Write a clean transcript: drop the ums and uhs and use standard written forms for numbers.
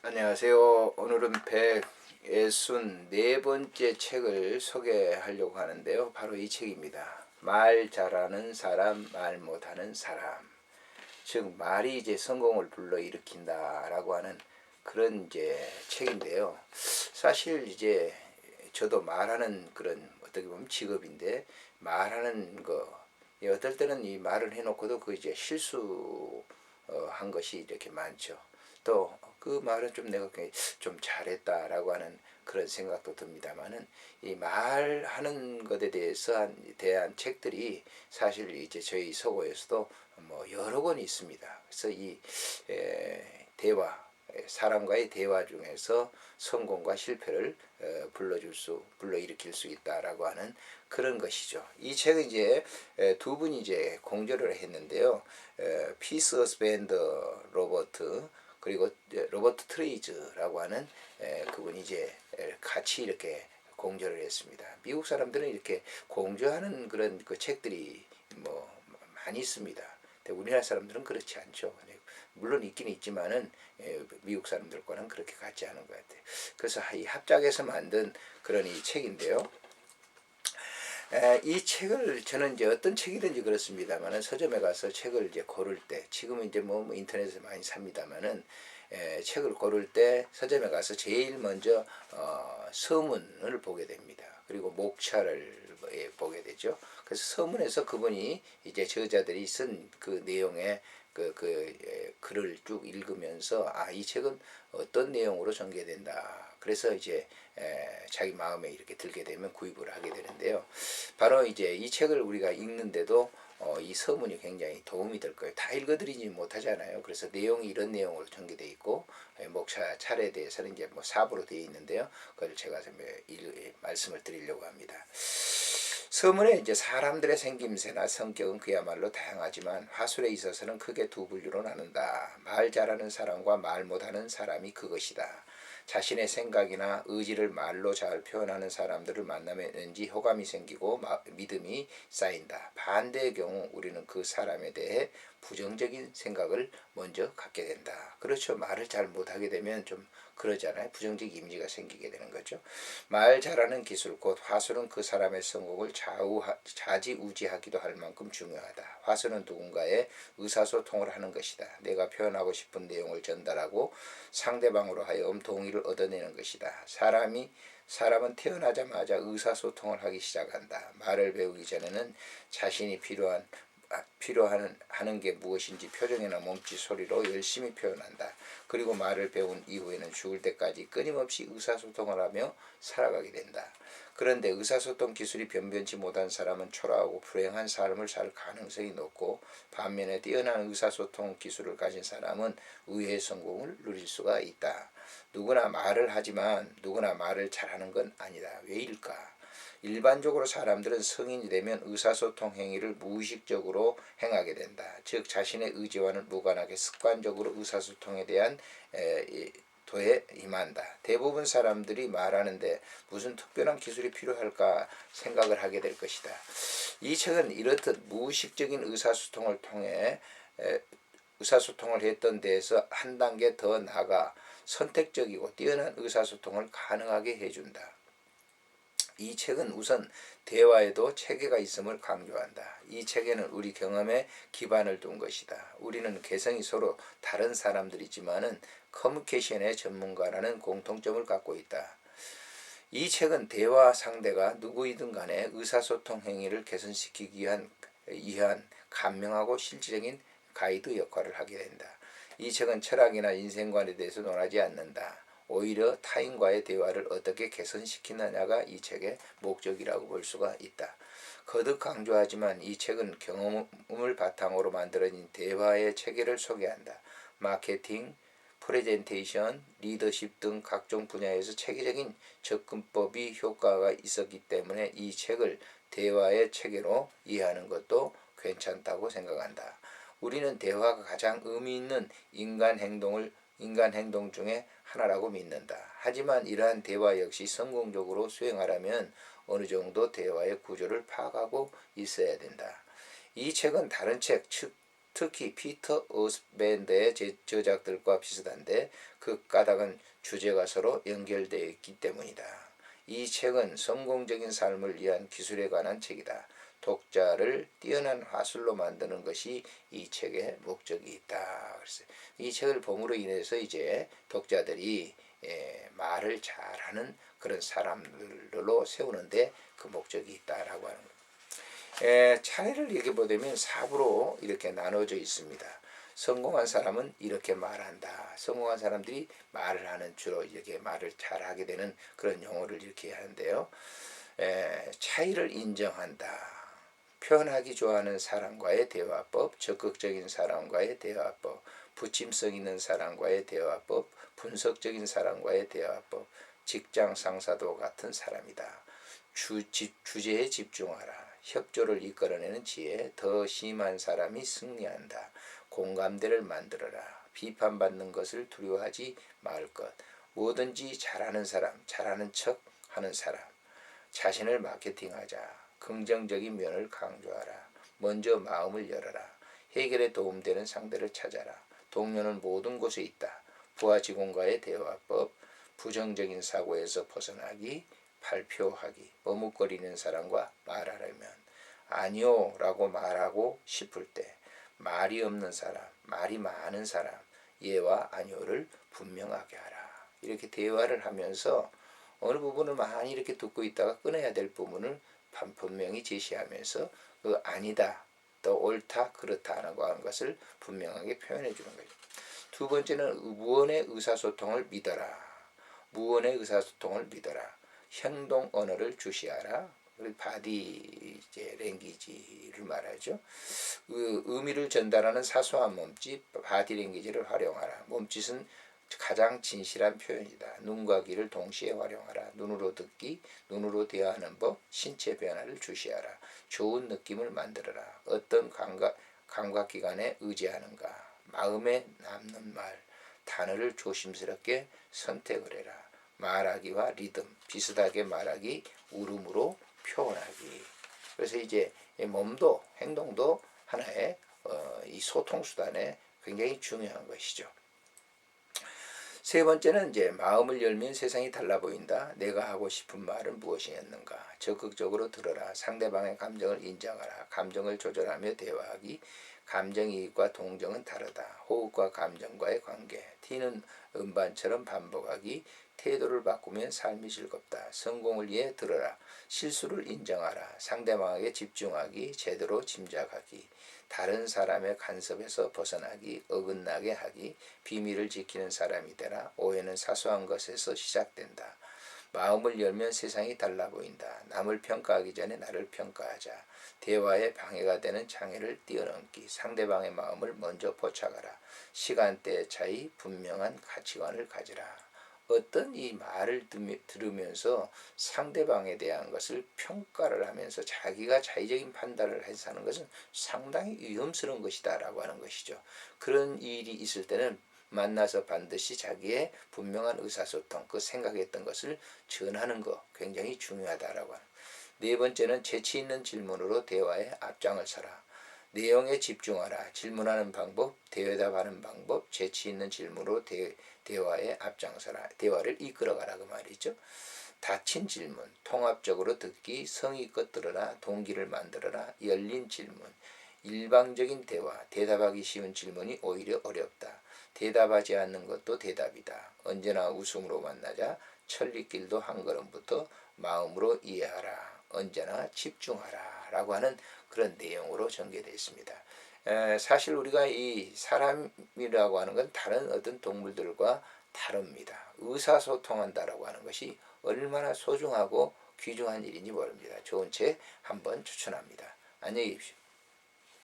안녕하세요. 오늘은 164번째 책을 소개하려고 하는데요. 바로 이 책입니다. 말 잘하는 사람, 말 못하는 사람. 즉 말이 이제 성공을 불러일으킨다라고 하는 그런 이제 책인데요. 사실 이제 저도 말하는 그런 어떻게 보면 직업인데 말하는 거 어떨 때는 이 말을 해놓고도 그 이제 실수한 것이 이렇게 많죠. 또 그 말은 좀 내가 좀 잘했다라고 하는 그런 생각도 듭니다만은 이 말하는 것에 대해서 대한 책들이 사실 이제 저희 서고에서도 뭐 여러 권 있습니다. 그래서 이 대화 사람과의 대화 중에서 성공과 실패를 불러일으킬 수 있다라고 하는 그런 것이죠. 이 책은 이제 두 분이 이제 공저를 했는데요. 피스 어스밴더 로버트 그리고 로버트 트레이즈라고 하는 그분이 이제 같이 이렇게 공저를 했습니다. 미국 사람들은 이렇게 공저하는 그런 그 책들이 뭐 많이 있습니다. 근데 우리나라 사람들은 그렇지 않죠. 물론 있긴 있지만은 미국 사람들과는 그렇게 같지 않은 것 같아요. 그래서 이 합작해서 만든 그런 이 책인데요. 이 책을 저는 이제 어떤 책이든지 그렇습니다만은 서점에 가서 책을 이제 고를 때 지금은 이제 뭐 인터넷에서 많이 삽니다만은 책을 고를 때 서점에 가서 제일 먼저 서문을 보게 됩니다. 그리고 목차를 보게 되죠. 그래서 서문에서 그분이 이제 저자들이 쓴 그 내용의 글을 쭉 읽으면서 이 책은 어떤 내용으로 전개된다. 그래서 이제 자기 마음에 이렇게 들게 되면 구입을 하게 되는데요. 바로 이제 이 책을 우리가 읽는데도 이 서문이 굉장히 도움이 될 거예요. 다 읽어드리지 못하잖아요. 그래서 내용이 이런 내용으로 전개되어 있고 목차 차례에 대해서는 이제 뭐 4부로 되어 있는데요. 그걸 제가 말씀을 드리려고 합니다. 서문에 이제 사람들의 생김새나 성격은 그야말로 다양하지만 화술에 있어서는 크게 두 분류로 나눈다. 말 잘하는 사람과 말 못하는 사람이 그것이다. 자신의 생각이나 의지를 말로 잘 표현하는 사람들을 만나면 왠지 호감이 생기고 믿음이 쌓인다. 반대의 경우 우리는 그 사람에 대해 부정적인 생각을 먼저 갖게 된다. 그렇죠. 말을 잘 못하게 되면 좀 그러잖아요. 부정적 이미지가 생기게 되는 거죠. 말 잘하는 기술 곧 화술은 그 사람의 성공을 좌지우지하기도 할 만큼 중요하다. 화술은 누군가의 의사소통을 하는 것이다. 내가 표현하고 싶은 내용을 전달하고 상대방으로 하여금 동의를 얻어내는 것이다. 사람은 태어나자마자 의사소통을 하기 시작한다. 말을 배우기 전에는 자신이 필요하는 게 무엇인지 표정이나 몸짓 소리로 열심히 표현한다. 그리고 말을 배운 이후에는 죽을 때까지 끊임없이 의사소통을 하며 살아가게 된다. 그런데 의사소통 기술이 변변치 못한 사람은 초라하고 불행한 삶을 살 가능성이 높고 반면에 뛰어난 의사소통 기술을 가진 사람은 의외의 성공을 누릴 수가 있다. 누구나 말을 하지만 누구나 말을 잘하는 건 아니다. 왜일까? 일반적으로 사람들은 성인이 되면 의사소통 행위를 무의식적으로 행하게 된다. 즉 자신의 의지와는 무관하게 습관적으로 의사소통에 대한 도에 임한다. 대부분 사람들이 말하는데 무슨 특별한 기술이 필요할까 생각을 하게 될 것이다. 이 책은 이렇듯 무의식적인 의사소통을 통해 의사소통을 했던 데에서 한 단계 더 나아가 선택적이고 뛰어난 의사소통을 가능하게 해준다. 이 책은 우선 대화에도 체계가 있음을 강조한다. 이 체계는 우리 경험에 기반을 둔 것이다. 우리는 개성이 서로 다른 사람들이지만은 커뮤니케이션의 전문가라는 공통점을 갖고 있다. 이 책은 대화 상대가 누구이든 간에 의사소통 행위를 개선시키기 위한 간명하고 실질적인 가이드 역할을 하게 된다. 이 책은 철학이나 인생관에 대해서 논하지 않는다. 오히려 타인과의 대화를 어떻게 개선시키느냐가 이 책의 목적이라고 볼 수가 있다. 거듭 강조하지만 이 책은 경험을 바탕으로 만들어진 대화의 체계를 소개한다. 마케팅, 프레젠테이션, 리더십 등 각종 분야에서 체계적인 접근법이 효과가 있었기 때문에 이 책을 대화의 체계로 이해하는 것도 괜찮다고 생각한다. 우리는 대화가 가장 의미 있는 인간 행동 중에 하나라고 믿는다. 하지만 이러한 대화 역시 성공적으로 수행하려면 어느 정도 대화의 구조를 파악하고 있어야 된다. 이 책은 다른 책, 즉 특히 피터 오스밴드의 저작들과 비슷한데 그 까닭은 주제가 서로 연결되어 있기 때문이다. 이 책은 성공적인 삶을 위한 기술에 관한 책이다. 독자를 뛰어난 화술로 만드는 것이 이 책의 목적이 있다. 그래서 이 책을 봄으로 인해서 이제 독자들이 말을 잘하는 그런 사람들로 세우는데 그 목적이 있다라고 하는 거예요. 차례를 이렇게 보면 4부로 이렇게 나눠져 있습니다. 성공한 사람은 이렇게 말한다. 성공한 사람들이 말을 하는 주로 이렇게 말을 잘하게 되는 그런 용어를 이렇게 하는데요. 차이를 인정한다. 표현하기 좋아하는 사람과의 대화법, 적극적인 사람과의 대화법, 부침성 있는 사람과의 대화법, 분석적인 사람과의 대화법, 직장 상사도 같은 사람이다. 주제에 집중하라. 협조를 이끌어내는 지혜, 더 심한 사람이 승리한다. 공감대를 만들어라. 비판받는 것을 두려워하지 말 것. 뭐든지 잘하는 사람, 잘하는 척 하는 사람. 자신을 마케팅하자. 긍정적인 면을 강조하라. 먼저 마음을 열어라. 해결에 도움되는 상대를 찾아라. 동료는 모든 곳에 있다. 부하 직원과의 대화법, 부정적인 사고에서 벗어나기, 발표하기, 머뭇거리는 사람과 말하려면 아니요 라고 말하고 싶을 때 말이 없는 사람, 말이 많은 사람, 예와 아니요를 분명하게 하라. 이렇게 대화를 하면서 어느 부분을 많이 이렇게 듣고 있다가 끊어야 될 부분을 분명히 제시하면서 그 아니다, 또 옳다, 그렇다라고 하는 것을 분명하게 표현해 주는 거죠. 두 번째는 무언의 의사소통을 믿어라. 무언의 의사소통을 믿어라. 행동 언어를 주시하라. 바디 랭귀지를 말하죠. 의미를 전달하는 사소한 몸짓, 바디 랭귀지를 활용하라. 몸짓은 가장 진실한 표현이다. 눈과 귀를 동시에 활용하라. 눈으로 듣기, 눈으로 대화하는 법, 신체 변화를 주시하라. 좋은 느낌을 만들어라. 어떤 감각기관에 의지하는가. 마음에 남는 말, 단어를 조심스럽게 선택을 해라. 말하기와 리듬, 비슷하게 말하기, 울음으로 표현하기. 그래서 이제 몸도 행동도 하나의 이 소통수단에 굉장히 중요한 것이죠. 세 번째는 이제 마음을 열면 세상이 달라 보인다. 내가 하고 싶은 말은 무엇이었는가. 적극적으로 들어라. 상대방의 감정을 인정하라. 감정을 조절하며 대화하기. 감정이입과 동정은 다르다. 호흡과 감정과의 관계. 튀는 음반처럼 반복하기. 태도를 바꾸면 삶이 즐겁다. 성공을 위해 들어라. 실수를 인정하라. 상대방에게 집중하기. 제대로 짐작하기. 다른 사람의 간섭에서 벗어나기, 어긋나게 하기, 비밀을 지키는 사람이 되라. 오해는 사소한 것에서 시작된다. 마음을 열면 세상이 달라 보인다. 남을 평가하기 전에 나를 평가하자. 대화에 방해가 되는 장애를 뛰어넘기. 상대방의 마음을 먼저 포착하라. 시간대의 차이, 분명한 가치관을 가지라. 어떤 이 말을 들으면서 상대방에 대한 것을 평가를 하면서 자기가 자의적인 판단을 해서 하는 것은 상당히 위험스러운 것이다 라고 하는 것이죠. 그런 일이 있을 때는 만나서 반드시 자기의 분명한 의사소통, 그 생각했던 것을 전하는 것 굉장히 중요하다라고 하는. 네 번째는 재치 있는 질문으로 대화에 앞장을 서라. 내용에 집중하라. 질문하는 방법, 대답하는 방법, 재치 있는 질문으로 대화에 앞장서라. 대화를 이끌어가라 그 말이죠. 닫힌 질문, 통합적으로 듣기, 성의껏 들어라. 동기를 만들어라. 열린 질문, 일방적인 대화, 대답하기 쉬운 질문이 오히려 어렵다. 대답하지 않는 것도 대답이다. 언제나 웃음으로 만나자. 천리길도 한 걸음부터 마음으로 이해하라. 언제나 집중하라 라고 하는 그런 내용으로 전개되어 있습니다. 사실 우리가 이 사람이라고 하는 건 다른 어떤 동물들과 다릅니다. 의사소통한다라고 하는 것이 얼마나 소중하고 귀중한 일인지 모릅니다. 좋은 책 한번 추천합니다. 안녕히 계십시오.